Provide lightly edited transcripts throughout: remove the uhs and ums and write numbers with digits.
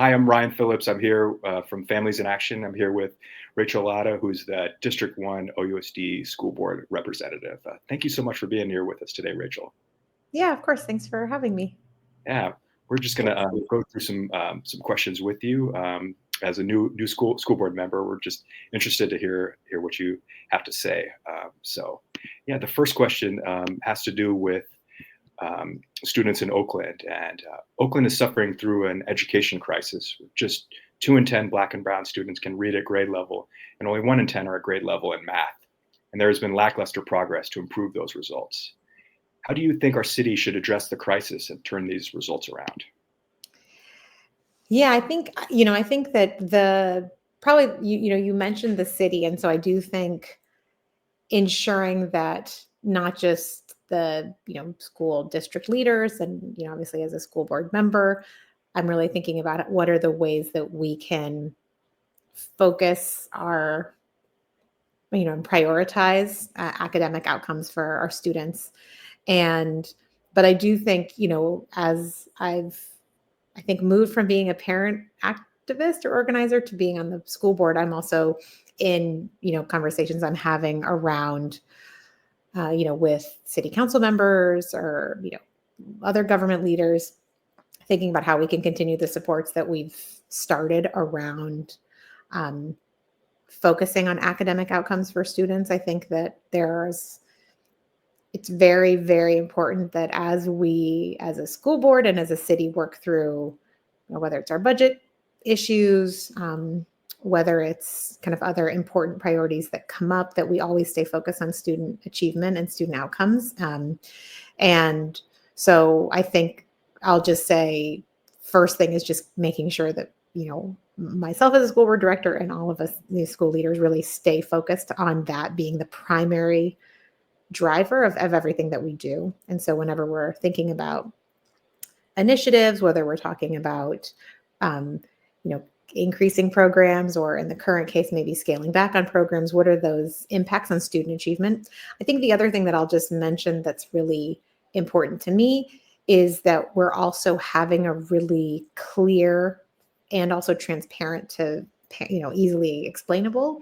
Hi, I'm Ryan Phillips. I'm here from Families in Action. I'm here with Rachel Latta, who's the District 1 OUSD School Board Representative. Thank you so much for being here with us today, Rachel. Yeah, of course. Thanks for having me. Yeah, we're just going to go through some questions with you. As a new school board member, we're just interested to hear what you have to say. Yeah, the first question has to do with students in Oakland, and Oakland is suffering through an education crisis. Just 2 in 10 Black and Brown students can read at grade level, and only 1 in 10 are at grade level in math. And there has been lackluster progress to improve those results. How do you think our city should address the crisis and turn these results around? Yeah, I think that probably you mentioned the city, and so I do think ensuring that not just the school district leaders and obviously as a school board member, I'm really thinking about what are the ways that we can focus our and prioritize academic outcomes for our students. But I do think, as I think moved from being a parent activist or organizer to being on the school board, I'm also in, conversations I'm having around, with city council members or, other government leaders, thinking about how we can continue the supports that we've started around focusing on academic outcomes for students. I think that it's very, very important that as we, as a school board and as a city, work through, whether it's our budget issues, whether it's kind of other important priorities that come up, that we always stay focused on student achievement and student outcomes. And so I think I'll just say, first thing is just making sure that, myself as a school board director and all of us, these school leaders, really stay focused on that being the primary driver of everything that we do. And so whenever we're thinking about initiatives, whether we're talking about, increasing programs, or in the current case, maybe scaling back on programs, what are those impacts on student achievement? I think the other thing that I'll just mention that's really important to me is that we're also having a really clear and also transparent to, easily explainable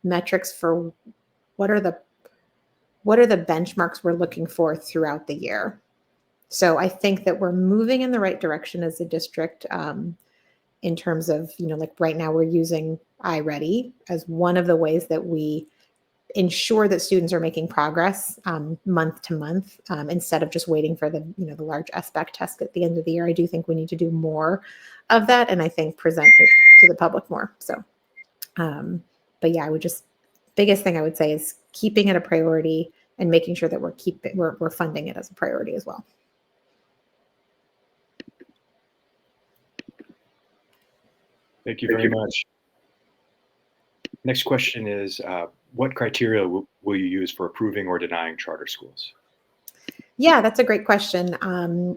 metrics for what are the benchmarks we're looking for throughout the year. So I think that we're moving in the right direction as a district, in terms of, like right now we're using iReady as one of the ways that we ensure that students are making progress month to month, instead of just waiting for the large SBAC test at the end of the year. I do think we need to do more of that, and I think present it to the public more. So, but yeah, biggest thing I would say is keeping it a priority and making sure that we're funding it as a priority as well. Thank you very much. Next question is, what criteria will you use for approving or denying charter schools? Yeah, that's a great question.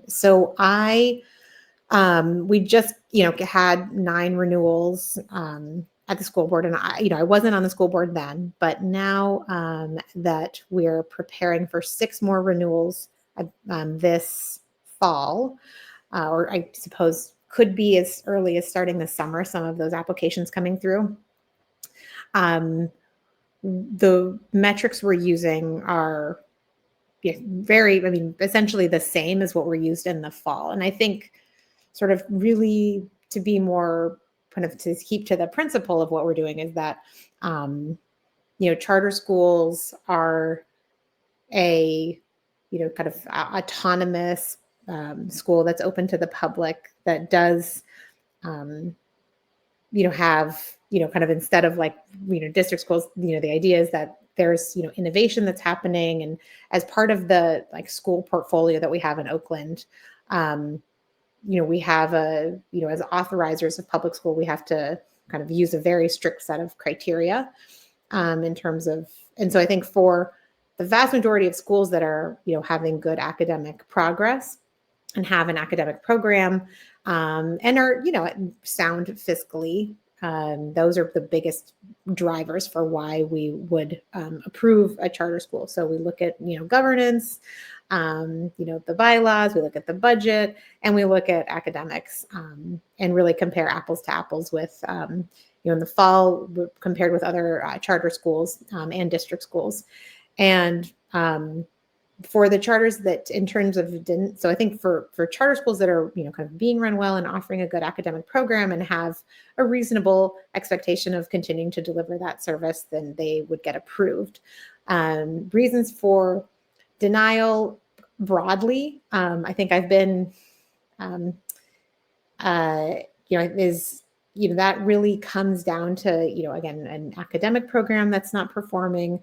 So we just, had 9 renewals at the school board, and I wasn't on the school board then, but now that we're preparing for 6 more renewals this fall, or I suppose could be as early as starting this summer, some of those applications coming through. The metrics we're using are essentially the same as what were used in the fall. And I think sort of really to be more kind of to keep to the principle of what we're doing is that, charter schools are a, kind of autonomous school that's open to the public, that does, have, kind of instead of like, district schools, the idea is that there's, innovation that's happening. And as part of the like school portfolio that we have in Oakland, we have as authorizers of public school, we have to kind of use a very strict set of criteria in terms of, and so I think for the vast majority of schools that are, having good academic progress and have an academic program, and are, sound fiscally, Those are the biggest drivers for why we would approve a charter school. So we look at, governance, the bylaws, we look at the budget, and we look at academics, and really compare apples to apples with, in the fall, compared with other charter schools and district schools. And for the charters that, in terms of didn't, so I think for charter schools that are, kind of being run well and offering a good academic program and have a reasonable expectation of continuing to deliver that service, then they would get approved. Reasons for denial broadly, I think I've been, that really comes down to, again, an academic program that's not performing,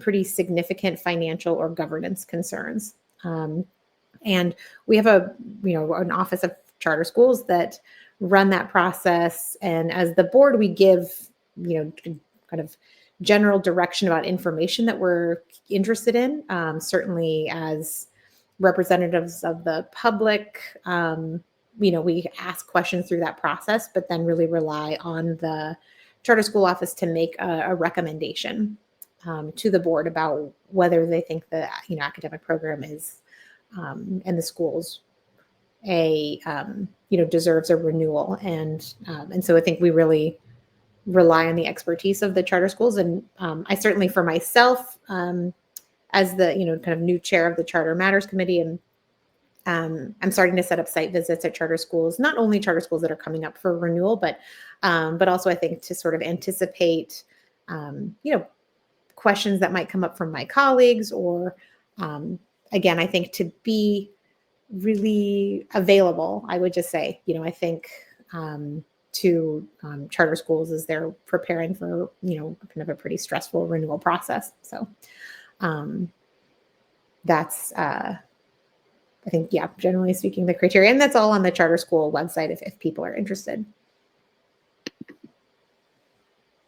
pretty significant financial or governance concerns. And we have an Office of Charter Schools that run that process. And as the board, we give, kind of general direction about information that we're interested in. Certainly as representatives of the public, we ask questions through that process, but then really rely on the charter school office to make a recommendation to the board about whether they think the academic program is and the schools deserves a renewal, and so I think we really rely on the expertise of the charter schools. And I certainly, for myself, as the kind of new chair of the Charter Matters Committee, and I'm starting to set up site visits at charter schools, not only charter schools that are coming up for renewal, but also I think to sort of anticipate questions that might come up from my colleagues, or again, I think to be really available, I would just say, I think to charter schools as they're preparing for, kind of a pretty stressful renewal process. So that's, I think, generally speaking, the criteria, and that's all on the charter school website if people are interested.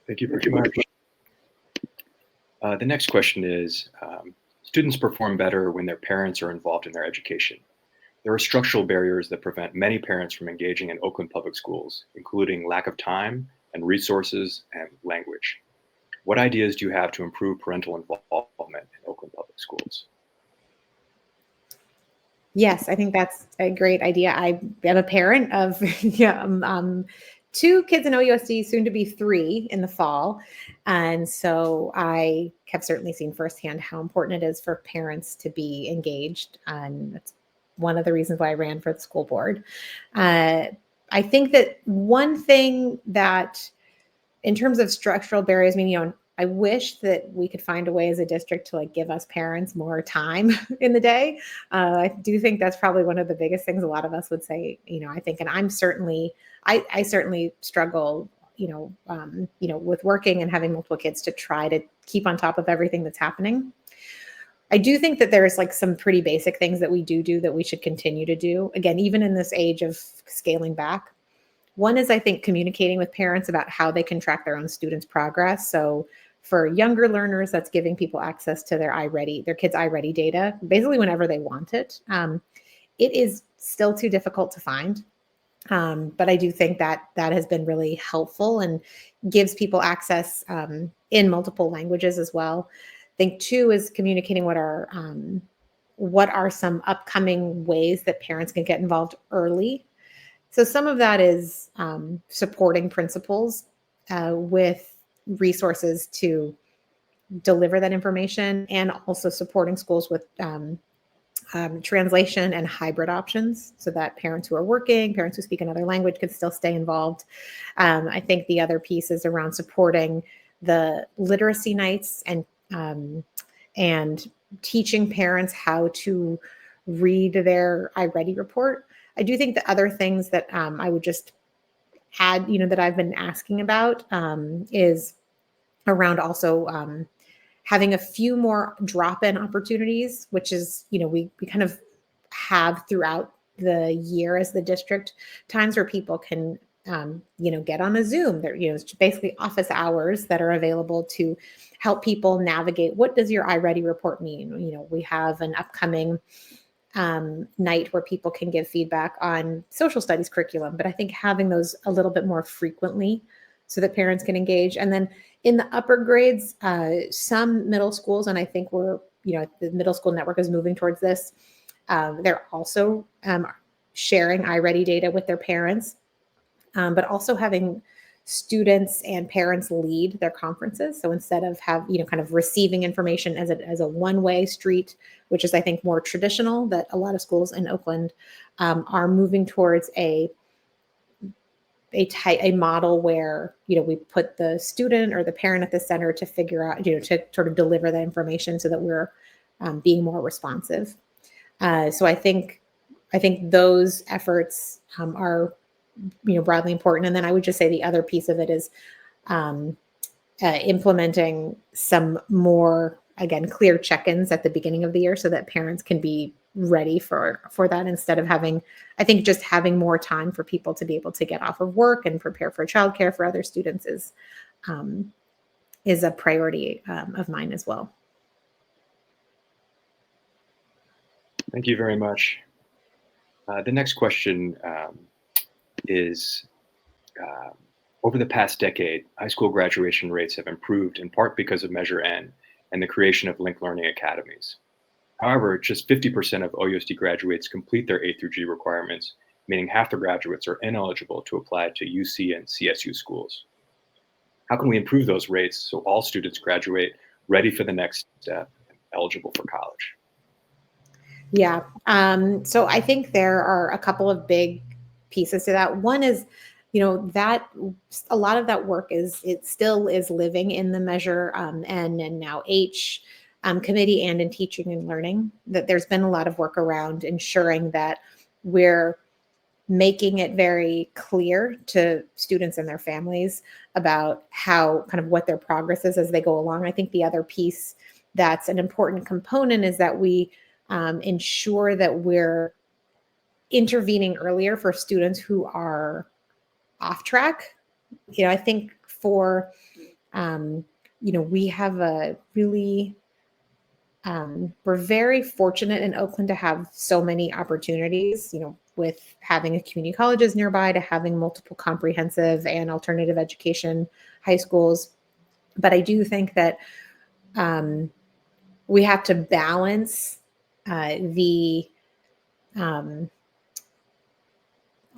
Thank you very much. The next question is, students perform better when their parents are involved in their education. There are structural barriers that prevent many parents from engaging in Oakland public schools, including lack of time and resources and language. What ideas do you have to improve parental involvement in Oakland public schools? Yes, I think that's a great idea. I am a parent of 2 kids in OUSD, soon to be 3 in the fall. And so I have certainly seen firsthand how important it is for parents to be engaged. And that's one of the reasons why I ran for the school board. I think that one thing that, in terms of structural barriers, I wish that we could find a way as a district to give us parents more time in the day. I do think that's probably one of the biggest things a lot of us would say, I think, and I certainly struggle, with working and having multiple kids to try to keep on top of everything that's happening. I do think that there's some pretty basic things that we do that we should continue to do. Again, even in this age of scaling back. One is, I think, communicating with parents about how they can track their own students' progress. So for younger learners, that's giving people access to their kids' iReady data, basically whenever they want it. It is still too difficult to find. But I do think that has been really helpful and gives people access in multiple languages as well. I think 2 is communicating what are some upcoming ways that parents can get involved early. So some of that is supporting principals with resources to deliver that information, and also supporting schools with translation and hybrid options, so that parents who are working, parents who speak another language, can still stay involved. I think the other piece is around supporting the literacy nights and teaching parents how to read their iReady report. I do think the other things that I would just add, that I've been asking about is around also having a few more drop-in opportunities, which is, we kind of have throughout the year as the district, times where people can, get on a Zoom. There, it's basically office hours that are available to help people navigate. What does your iReady report mean? We have an upcoming night where people can give feedback on social studies curriculum, but I think having those a little bit more frequently so that parents can engage. And then in the upper grades, some middle schools, and I think the middle school network is moving towards this. They're also sharing iReady data with their parents, but also having students and parents lead their conferences. So instead of kind of receiving information as a one-way street, which is I think more traditional, that a lot of schools in Oakland are moving towards a model where we put the student or the parent at the center to figure out to sort of deliver that information so that we're being more responsive. So I think those efforts are broadly important. And then I would just say the other piece of it is implementing some more, again, clear check-ins at the beginning of the year so that parents can be ready for that, instead of just having more time for people to be able to get off of work and prepare for childcare for other students is a priority of mine as well. Thank you very much. The next question is, over the past decade, high school graduation rates have improved in part because of Measure N and the creation of linked learning academies. However, just 50% of OUSD graduates complete their A through G requirements, meaning half the graduates are ineligible to apply to UC and CSU schools. How can we improve those rates so all students graduate ready for the next step, eligible for college? Yeah. So I think there are a couple of big pieces to that. One is, that a lot of that work still is living in the Measure N and now H committee and in teaching and learning. That there's been a lot of work around ensuring that we're making it very clear to students and their families about what their progress is as they go along. I think the other piece that's an important component is that we ensure that we're intervening earlier for students who are off track. I think we have a really, we're very fortunate in Oakland to have so many opportunities, with having a community colleges nearby, to having multiple comprehensive and alternative education high schools. But I do think that we have to balance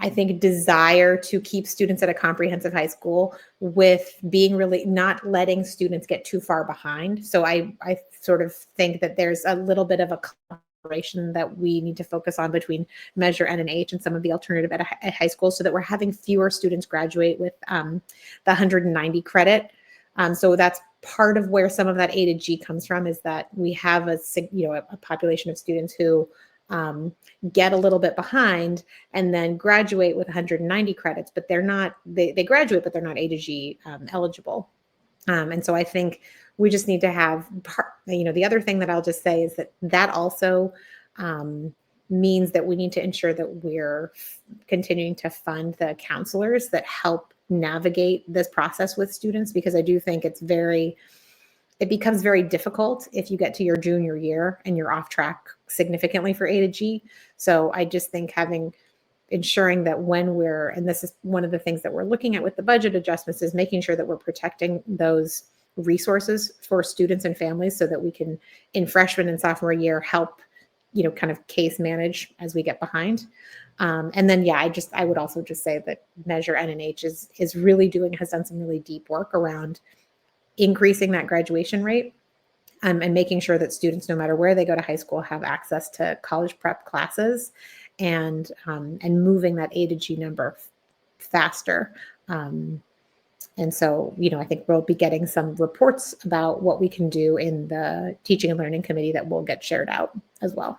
I think desire to keep students at a comprehensive high school with being really not letting students get too far behind. So I sort of think that there's a little bit of a collaboration that we need to focus on between Measure N and H and some of the alternative at high school, so that we're having fewer students graduate with the 190 credit. So that's part of where some of that A to G comes from, is that we have a population of students who get a little bit behind and then graduate with 190 credits, but they graduate, but they're not A to G eligible. And so I think we just need to have the other thing that I'll just say is that also means that we need to ensure that we're continuing to fund the counselors that help navigate this process with students, because I do think it becomes very difficult if you get to your junior year and you're off track significantly for A to G. So I just think ensuring that and this is one of the things that we're looking at with the budget adjustments, is making sure that we're protecting those resources for students and families so that we can, in freshman and sophomore year, help, kind of case manage as we get behind. And then, I would also just say that Measure N and H has done some really deep work around increasing that graduation rate and making sure that students, no matter where they go to high school, have access to college prep classes and moving that A to G number faster. And so, I think we'll be getting some reports about what we can do in the teaching and learning committee that will get shared out as well.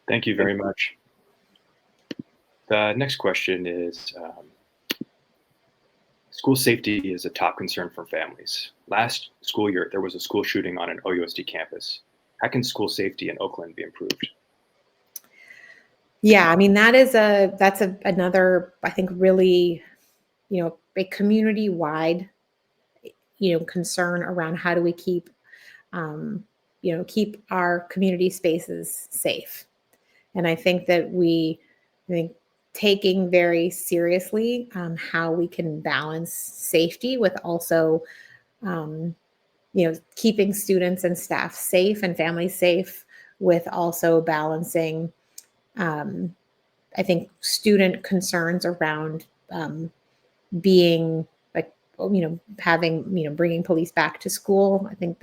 Thank you very much. The next question is, school safety is a top concern for families. Last school year, there was a school shooting on an OUSD campus. How can school safety in Oakland be improved? Yeah, I mean, that's another, I think, really, a community-wide, concern around how do we keep our community spaces safe. And I think that taking very seriously how we can balance safety with also, keeping students and staff safe and families safe, with also balancing, I think, student concerns around being like, bringing police back to school. I think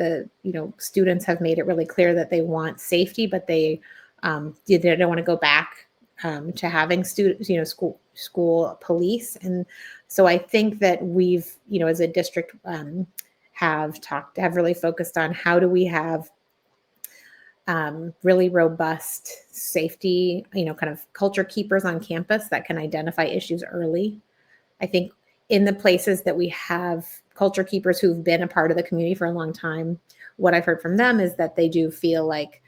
students have made it really clear that they want safety, but they don't want to go back to having students, school police. And so I think that we've, as a district, have really focused on how do we have really robust safety, kind of culture keepers on campus that can identify issues early. I think in the places that we have culture keepers who've been a part of the community for a long time, what I've heard from them is that they do feel like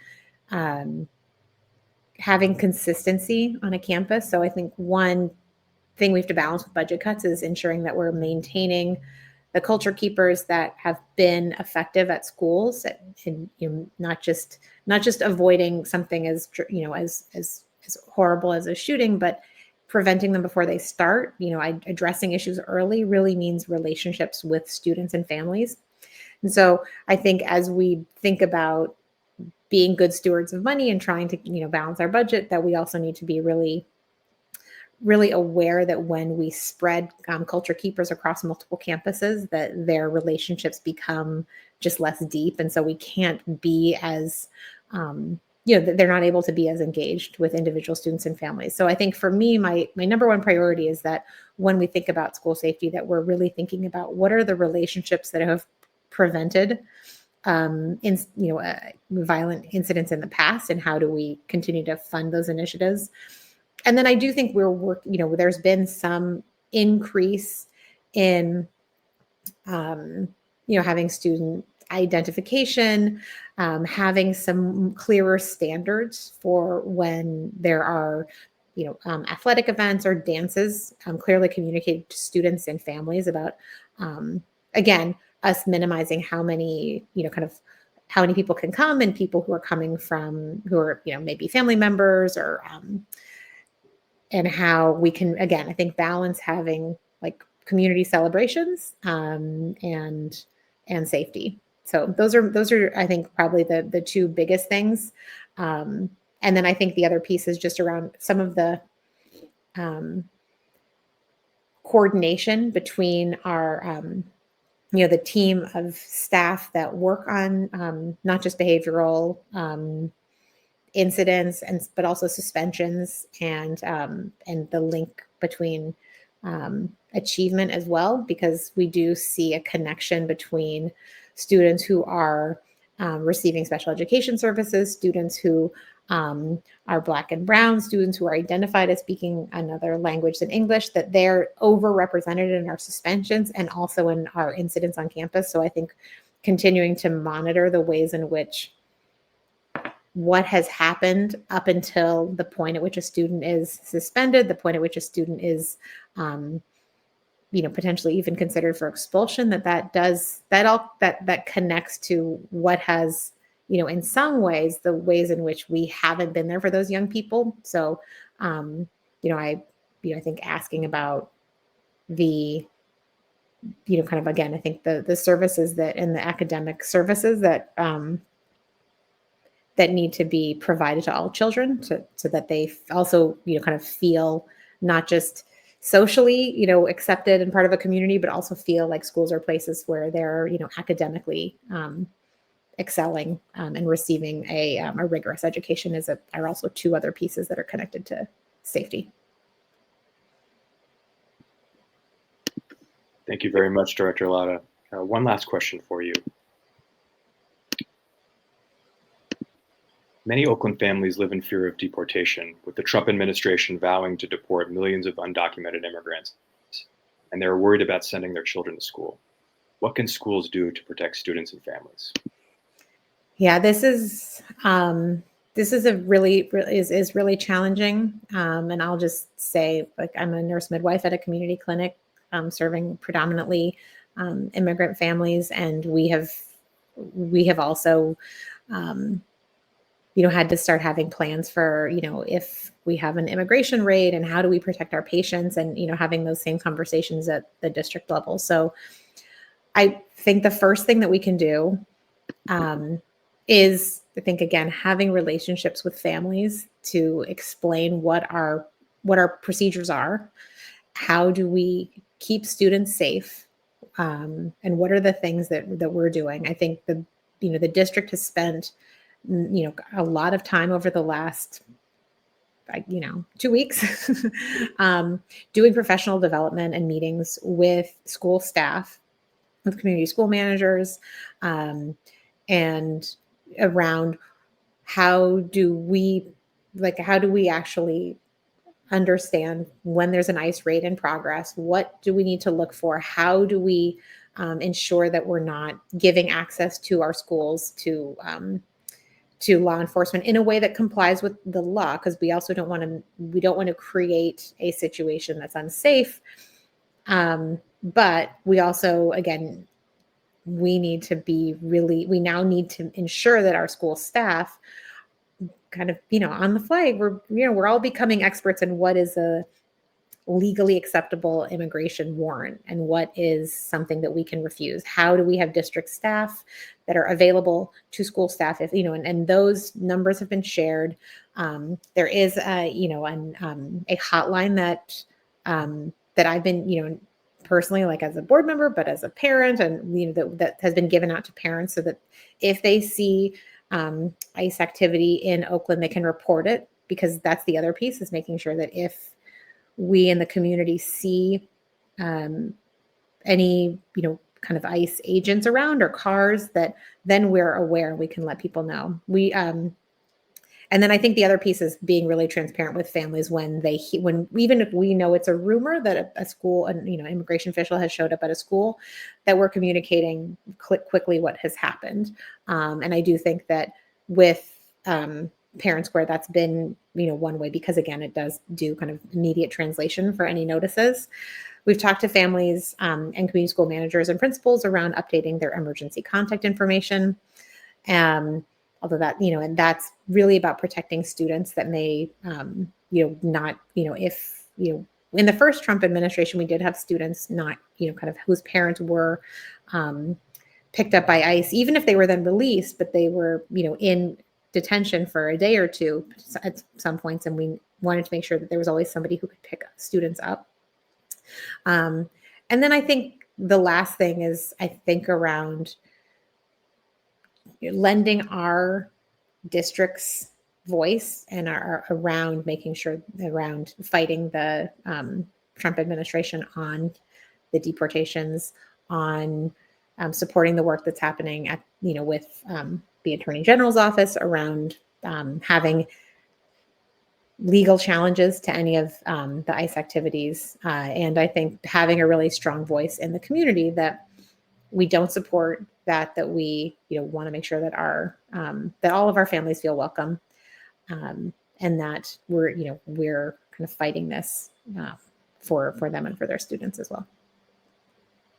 having consistency on a campus. So I think one thing we have to balance with budget cuts is ensuring that we're maintaining the culture keepers that have been effective at schools, and not just avoiding something as horrible as a shooting, but preventing them before they start. Addressing issues early really means relationships with students and families. And so I think as we think about being good stewards of money and trying to balance our budget, that we also need to be really aware that when we spread culture keepers across multiple campuses, that their relationships become just less deep. And so we can't be as, they're not able to be as engaged with individual students and families. So I think for me, my number one priority is that when we think about school safety, that we're really thinking about what are the relationships that have prevented violent incidents in the past, and how do we continue to fund those initiatives. And then I do think there's been some increase in, having student identification, having some clearer standards for when there are, athletic events or dances, clearly communicated to students and families about, again, us minimizing how many people can come, and people who are coming from, who are, maybe family members, or, and how we can, again, I think, balance having like community celebrations and safety. So those are I think probably the two biggest things. And then I think the other piece is just around some of the coordination between our the team of staff that work on not just behavioral incidents, but also suspensions, and the link between achievement as well, because we do see a connection between students who are receiving special education services, students who are Black and Brown, students who are identified as speaking another language than English, that they're overrepresented in our suspensions and also in our incidents on campus. So I think continuing to monitor the ways in which what has happened up until the point at which a student is suspended, the point at which a student is, potentially even considered for expulsion, that connects to what has, in some ways, the ways in which we haven't been there for those young people. So, I think asking about the, kind of, again, I think the services that, and the academic services that, that need to be provided to all children, so that they also, kind of feel not just socially, accepted and part of a community, but also feel like schools are places where they're, academically excelling and receiving a rigorous education are also two other pieces that are connected to safety. Thank you very much, Director Latta. One last question for you. Many Oakland families live in fear of deportation, with the Trump administration vowing to deport millions of undocumented immigrants, and they're worried about sending their children to school. What can schools do to protect students and families? Yeah, this is really challenging. And I'll just say, like, I'm a nurse midwife at a community clinic, serving predominantly immigrant families, and we have also had to start having plans for, if we have an immigration raid and how do we protect our patients, and, having those same conversations at the district level. So I think the first thing that we can do is, I think, again, having relationships with families to explain what our procedures are, how do we keep students safe, and what are the things that we're doing. I think the district has spent a lot of time over the last 2 weeks doing professional development and meetings with school staff, with community school managers, and around how do we actually understand when there's an ICE raid in progress. What do we need to look for? How do we ensure that we're not giving access to our schools to law enforcement in a way that complies with the law? Because we don't want to create a situation that's unsafe. But we also, again, we now need to ensure that our school staff kind of, on the fly, we're all becoming experts in what is a legally acceptable immigration warrant and what is something that we can refuse. How do we have district staff that are available to school staff, if, and those numbers have been shared. There is a hotline that I've been, personally, like as a board member, but as a parent, and that has been given out to parents so that if they see ICE activity in Oakland, they can report it, because that's the other piece, is making sure that if we in the community see any, kind of ICE agents around or cars, that then we're aware, we can let people know. And then I think the other piece is being really transparent with families when even if we know it's a rumor that a school, and immigration official has showed up at a school, that we're communicating quickly what has happened. And I do think that with Parent Square, that's been one way, because again, it does do kind of immediate translation for any notices. We've talked to families and community school managers and principals around updating their emergency contact information. Although that, and that's really about protecting students that may, not, if, in the first Trump administration, we did have students not, kind of whose parents were picked up by ICE, even if they were then released, but they were, in detention for a day or two at some points. And we wanted to make sure that there was always somebody who could pick students up. And then I think the last thing is, I think, around lending our district's voice and around making sure, around fighting the Trump administration on the deportations, on supporting the work that's happening at, with the Attorney General's office around having legal challenges to any of the ICE activities. And I think having a really strong voice in the community that we don't support that we, want to make sure that that all of our families feel welcome, and that we're kind of fighting this for them and for their students as well.